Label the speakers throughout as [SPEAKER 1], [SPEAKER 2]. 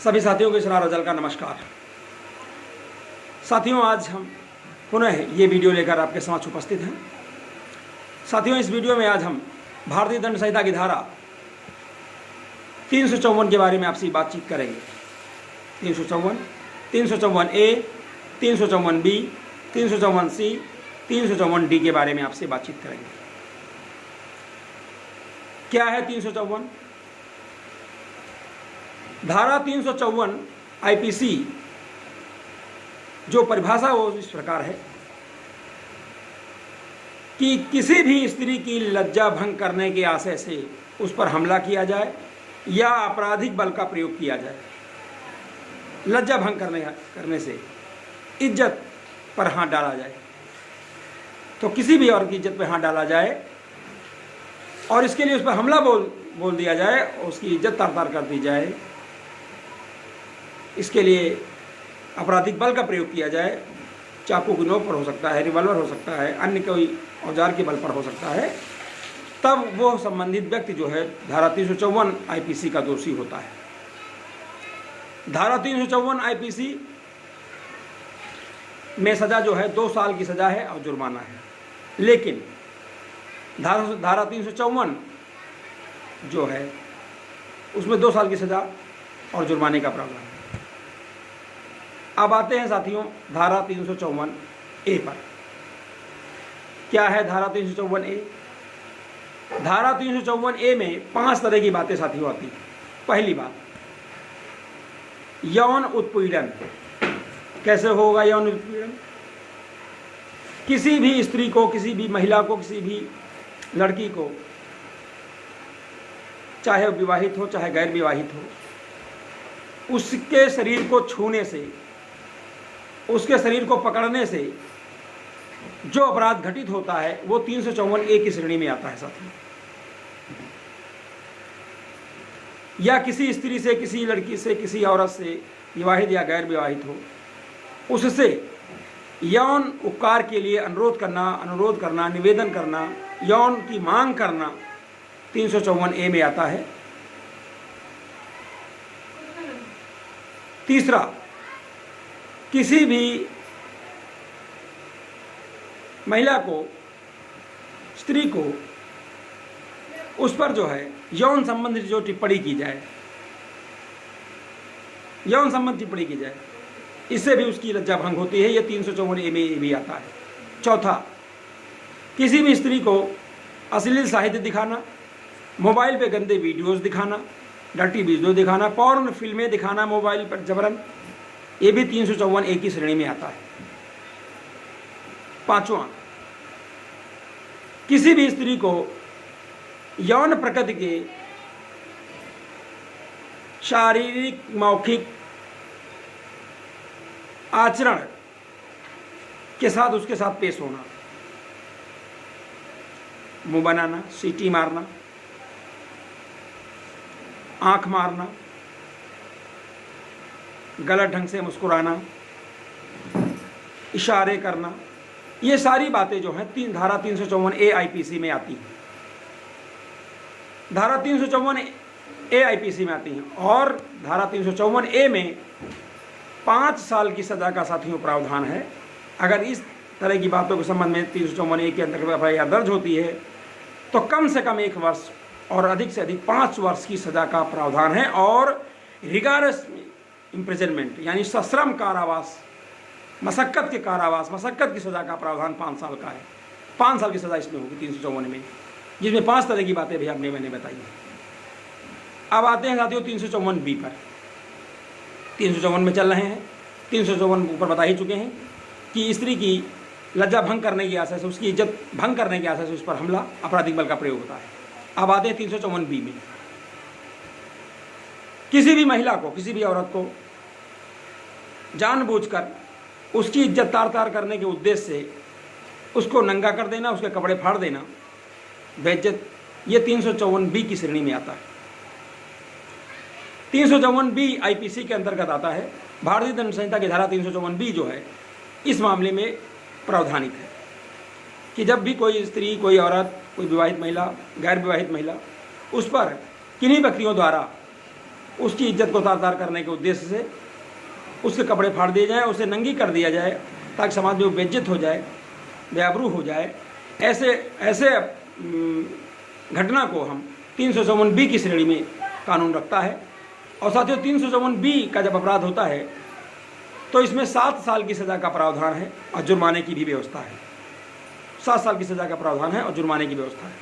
[SPEAKER 1] सभी साथियों को इसरार अजल का नमस्कार। साथियों, आज हम पुनः ये वीडियो लेकर आपके समक्ष उपस्थित हैं। साथियों, इस वीडियो में आज हम भारतीय दंड संहिता की धारा 354 के बारे में आपसे बातचीत करेंगे। 354, 354A, 354B, 354C, 354D के बारे में आपसे बातचीत करेंगे। क्या है 354? धारा 354 आईपीसी जो परिभाषा वो इस प्रकार है कि किसी भी स्त्री की लज्जा भंग करने के आशय से उस पर हमला किया जाए या आपराधिक बल का प्रयोग किया जाए। लज्जा भंग करने से इज्जत पर हाथ डाला जाए, तो किसी भी औरत की इज्जत पर हाथ डाला जाए और इसके लिए उस पर हमला बोल दिया जाए, उसकी इज्जत तार तार कर दी जाए, इसके लिए आपराधिक बल का प्रयोग किया जाए। चाकू की नोक पर हो सकता है, रिवॉल्वर हो सकता है, अन्य कोई औजार के बल पर हो सकता है, तब वो संबंधित व्यक्ति जो है धारा 354 आईपीसी का दोषी होता है। धारा 354 आईपीसी में सजा जो है 2 साल की सजा है और जुर्माना है। लेकिन धारा 354 जो है उसमें 2 साल की सजा और जुर्माने का प्रावधान है। अब आते हैं साथियों धारा 354A पर। क्या है धारा 354A? धारा 354A में 5 तरह की बातें साथियों आती हैं। पहली बात, यौन उत्पीड़न। कैसे होगा यौन उत्पीड़न? किसी भी स्त्री को, किसी भी महिला को, किसी भी लड़की को, चाहे विवाहित हो चाहे गैर विवाहित हो, उसके शरीर को छूने से, उसके शरीर को पकड़ने से जो अपराध घटित होता है वो 354A की श्रेणी में आता है साथियों। या किसी स्त्री से, किसी लड़की से, किसी औरत से, विवाहित या गैर विवाहित हो, उससे यौन उपकार के लिए अनुरोध करना, निवेदन करना, यौन की मांग करना 354A में आता है। तीसरा, किसी भी महिला को, स्त्री को, उस पर जो है यौन संबंधित जो टिप्पणी की जाए, यौन संबंध टिप्पणी की जाए, इससे भी उसकी लज्जा भंग होती है। ये 354A में भी आता है। चौथा, किसी भी स्त्री को अश्लील साहित्य दिखाना, मोबाइल पे गंदे वीडियोस दिखाना, डर्टी वीडियो दिखाना, पॉर्न फिल्में दिखाना मोबाइल पर जबरन, ये भी 354A की श्रेणी में आता है। पांचवा, किसी भी स्त्री को यौन प्रकृति के शारीरिक, मौखिक आचरण के साथ उसके साथ पेश होना, मुंह बनाना, सीटी मारना, आंख मारना, गलत ढंग से मुस्कुराना, इशारे करना, ये सारी बातें जो हैं धारा 354A आईपीसी में आती हैं। धारा 354A आईपीसी में आती हैं और धारा 354A में 5 साल की सजा का साथियों प्रावधान है। अगर इस तरह की बातों के संबंध में 354A के अंतर्गत एफआईआर दर्ज होती है तो कम से कम 1 वर्ष और अधिक से अधिक 5 वर्ष की सजा का प्रावधान है। और रिगारस इम्प्रिजनमेंट यानी सश्रम कारावास, मशक्कत के कारावास, मशक्कत की सजा का प्रावधान 5 साल का है। 5 साल की सजा इसमें होगी 354 में, जिसमें 5 तरह की बातें भी मैंने बताई हैं। अब आते हैं साथियों 354B पर। 354 में चल रहे हैं। 354 ऊपर बता ही चुके हैं कि स्त्री की लज्जा भंग करने की आशय से, उसकी इज्जत भंग करने की आशय से उस पर हमला, आपराधिक बल का प्रयोग होता है। अब आते हैं 354B में। किसी भी महिला को, किसी भी औरत को जानबूझकर उसकी इज्जत तार तार करने के उद्देश्य से उसको नंगा कर देना, उसके कपड़े फाड़ देना, बेइज्जत, ये 354B की श्रेणी में आता है। 354B आईपीसी के अंतर्गत आता है। भारतीय दंड संहिता की धारा 354B जो है इस मामले में प्रावधानित है कि जब भी कोई स्त्री, कोई औरत, कोई विवाहित महिला, गैर विवाहित महिला, उस पर किन्हीं व्यक्तियों द्वारा उसकी इज्जत को तार तार करने के उद्देश्य से उसके कपड़े फाड़ दिए जाएँ, उसे नंगी कर दिया जाए, ताकि समाज में वो बेइज्जत हो जाए, बेआबरू हो जाए। ऐसे ऐसे घटना को हम 354B की श्रेणी में कानून रखता है। और साथियों, 354B का जब अपराध होता है तो इसमें 7 साल की सज़ा का प्रावधान है और जुर्माने की भी व्यवस्था है। 7 साल की सज़ा का प्रावधान है और जुर्माने की व्यवस्था है।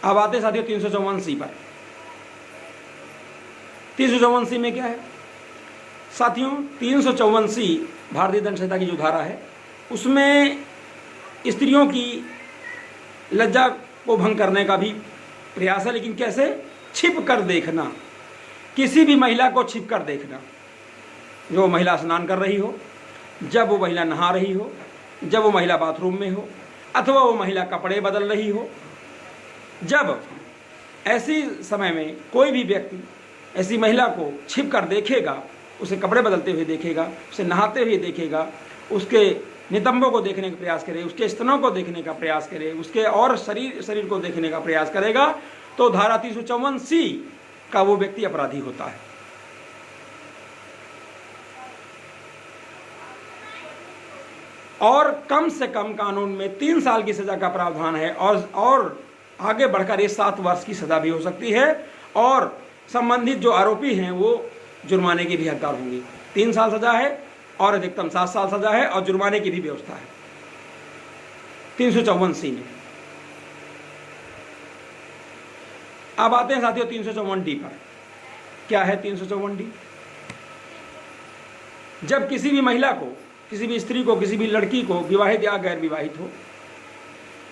[SPEAKER 1] अब आते हैं साथियों 354C पर। 354C में क्या है साथियों? 354C भारतीय दंड संहिता की जो धारा है उसमें स्त्रियों की लज्जा को भंग करने का भी प्रयास है। लेकिन कैसे? छिप कर देखना, किसी भी महिला को छिप कर देखना। जो महिला स्नान कर रही हो, जब वो महिला नहा रही हो, जब वो महिला बाथरूम में हो, अथवा वो महिला कपड़े बदल रही हो, जब ऐसी समय में कोई भी व्यक्ति ऐसी महिला को छिप कर देखेगा, उसे कपड़े बदलते हुए देखेगा, उसे नहाते हुए देखेगा, उसके नितंबों को देखने का प्रयास करे, उसके स्तनों को देखने का प्रयास करे, उसके और शरीर को देखने का प्रयास करेगा, तो धारा 354C का वो व्यक्ति अपराधी होता है। और कम से कम कानून में 3 साल की सजा का प्रावधान है और आगे बढ़कर ये 7 वर्ष की सजा भी हो सकती है। और संबंधित जो आरोपी हैं वो जुर्माने के भी हकदार होंगे। 3 साल सजा है और अधिकतम 7 साल सजा है और जुर्माने की भी व्यवस्था है 354C में। अब आते हैं साथियों 354D पर। क्या है 354D? जब किसी भी महिला को, किसी भी स्त्री को, किसी भी लड़की को, विवाहित या गैर विवाहित हो,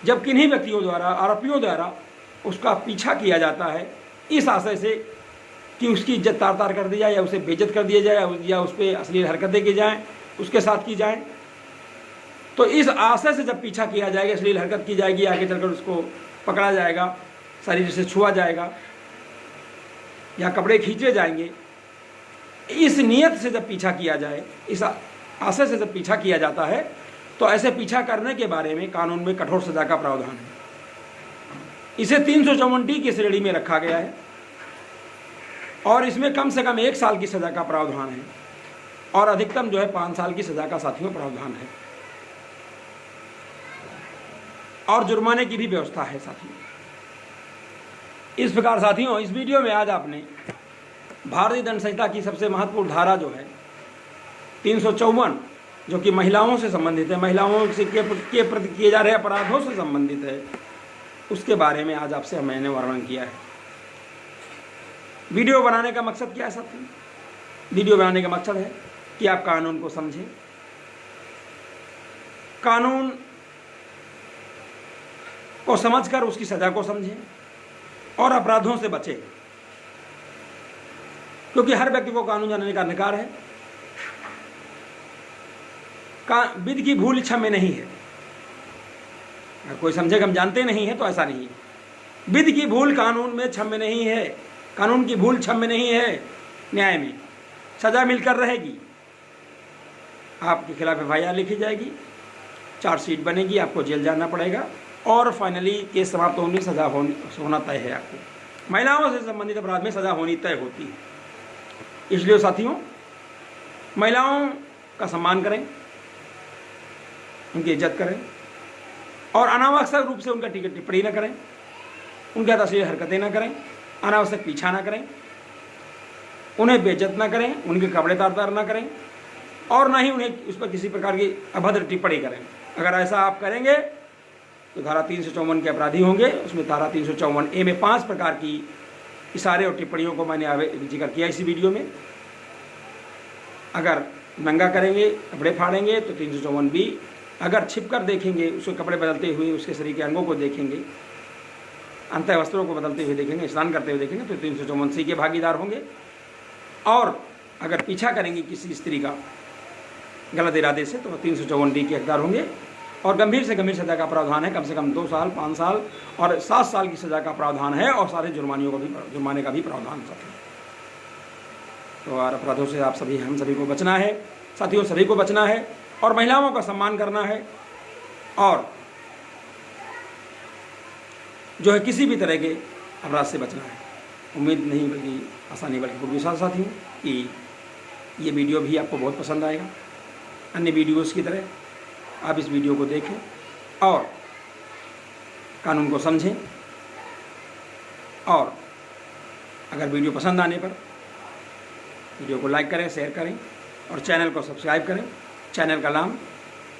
[SPEAKER 1] जब किन्हीं व्यक्तियों द्वारा, आरोपियों द्वारा उसका पीछा किया जाता है इस आशय से कि उसकी इज्जत तार तार कर दी जाए या उसे बेइज्जत कर दिया जाए या उस पर अश्लील हरकतें की जाएँ, उसके साथ की जाएँ, तो इस आशय से जब पीछा किया जाएगा, अश्लील हरकत की जाएगी, आगे चलकर उसको पकड़ा जाएगा, शरीर से छुआ जाएगा या कपड़े खींचे जाएंगे, इस नियत से जब पीछा किया जाए, इस आशय से जब पीछा किया जाता है, तो ऐसे पीछा करने के बारे में कानून में कठोर सजा का प्रावधान है। इसे 354D की श्रेणी में रखा गया है और इसमें कम से कम 1 साल की सजा का प्रावधान है और अधिकतम जो है 5 साल की सजा का साथियों प्रावधान है और जुर्माने की भी व्यवस्था है साथियों। इस प्रकार साथियों, इस वीडियो में आज आपने भारतीय दंड संहिता की सबसे महत्वपूर्ण धारा जो है 354, जो कि महिलाओं से संबंधित है, महिलाओं के प्रति किए जा रहे अपराधों से संबंधित है, उसके बारे में आज आपसे मैंने वर्णन किया है। वीडियो बनाने का मकसद क्या है साथियों? वीडियो बनाने का मकसद है कि आप कानून को समझें, कानून को समझकर उसकी सजा को समझें और अपराधों से बचें, क्योंकि हर व्यक्ति को कानून जानने का अधिकार है। विधि की भूल क्षम्य नहीं है। अगर कोई समझे कि हम जानते नहीं है तो ऐसा नहीं है। विधि की भूल कानून में क्षम्य नहीं है, कानून की भूल क्षम्य नहीं है। न्याय में सजा मिलकर रहेगी, आपके खिलाफ FIR लिखी जाएगी, चार्जशीट बनेगी, आपको जेल जाना पड़ेगा और फाइनली केस समाप्त होने में सजा होना तय है। आपको महिलाओं से संबंधित अपराध में सजा होनी तय होती है। इसलिए साथियों, महिलाओं का सम्मान करें, उनकी इज्जत करें और अनावश्यक रूप से उनका टिप्पणी न करें, उनके साथ अश्लील हरकतें न करें, अनावश्यक पीछा न करें, उन्हें बेइज्जत न करें, उनके कपड़े तार तार न करें और न ही उन्हें उस पर किसी प्रकार की अभद्र टिप्पणी करें। अगर ऐसा आप करेंगे तो धारा 354 के अपराधी होंगे। उसमें धारा 354A में 5 प्रकार की इशारे और टिप्पणियों को मैंने जिक्र किया इसी वीडियो में। अगर नंगा करेंगे, कपड़े फाड़ेंगे तो 354B, अगर छिपकर देखेंगे, उसके कपड़े बदलते हुए उसके शरीर के अंगों को देखेंगे, अंतः वस्त्रों को बदलते हुए देखेंगे, स्नान करते हुए देखेंगे तो 354C के भागीदार होंगे। और अगर पीछा करेंगे किसी स्त्री का गलत इरादे से तो 354D के हकदार होंगे। और गंभीर से गंभीर सजा का प्रावधान है, कम से कम 2 साल, 5 साल और 7 साल की सजा का प्रावधान है और सारे जुर्माने का भी प्रावधान है। तो और अपराधों से आप सभी, हम सभी को बचना है साथियों, सभी को बचना है और महिलाओं का सम्मान करना है और जो है किसी भी तरह के अपराध से बचना है। उम्मीद नहीं बल्कि आसानी बल्कि पूरी विश्वास साथियों कि ये वीडियो भी आपको बहुत पसंद आएगा। अन्य वीडियोज़ की तरह आप इस वीडियो को देखें और कानून को समझें, और अगर वीडियो पसंद आने पर वीडियो को लाइक करें, शेयर करें और चैनल को सब्सक्राइब करें। चैनल का नाम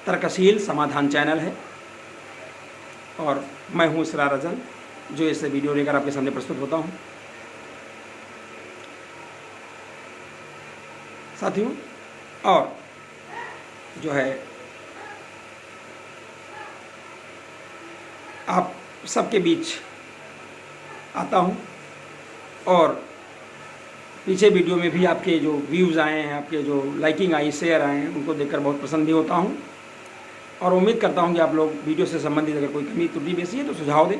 [SPEAKER 1] तर्कशील समाधान चैनल है और मैं हूँ इसरार अजल, जो इस वीडियो लेकर आपके सामने प्रस्तुत होता हूँ। साथियों, और जो है आप सबके बीच आता हूँ और पीछे वीडियो में भी आपके जो व्यूज़ आए हैं, आपके जो लाइकिंग आई, शेयर आए हैं, उनको देखकर बहुत पसंद भी होता हूँ और उम्मीद करता हूँ कि आप लोग वीडियो से संबंधित अगर कोई कमी त्रुटि बेसी है तो सुझाव दें।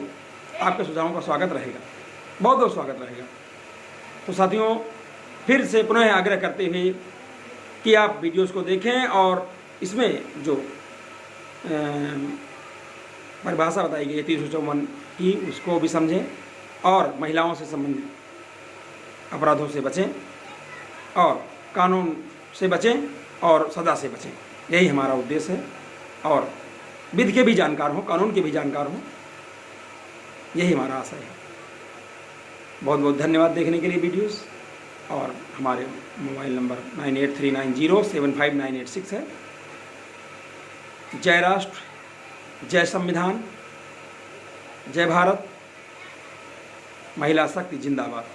[SPEAKER 1] आपके सुझावों का स्वागत रहेगा, बहुत बहुत स्वागत रहेगा। तो साथियों, फिर से पुनः आग्रह करते हुए कि आप वीडियोज़ को देखें और इसमें जो परिभाषा बताई गई है 354 की, उसको भी समझें और महिलाओं से संबंधित अपराधों से बचें और कानून से बचें और सज़ा से बचें। यही हमारा उद्देश्य है और विधि के भी जानकार हों, कानून के भी जानकार हों, यही हमारा आशय है। बहुत बहुत धन्यवाद देखने के लिए वीडियोस, और हमारे मोबाइल नंबर 9839075986 है। जय राष्ट्र, जय संविधान, जय भारत, महिला शक्ति जिंदाबाद।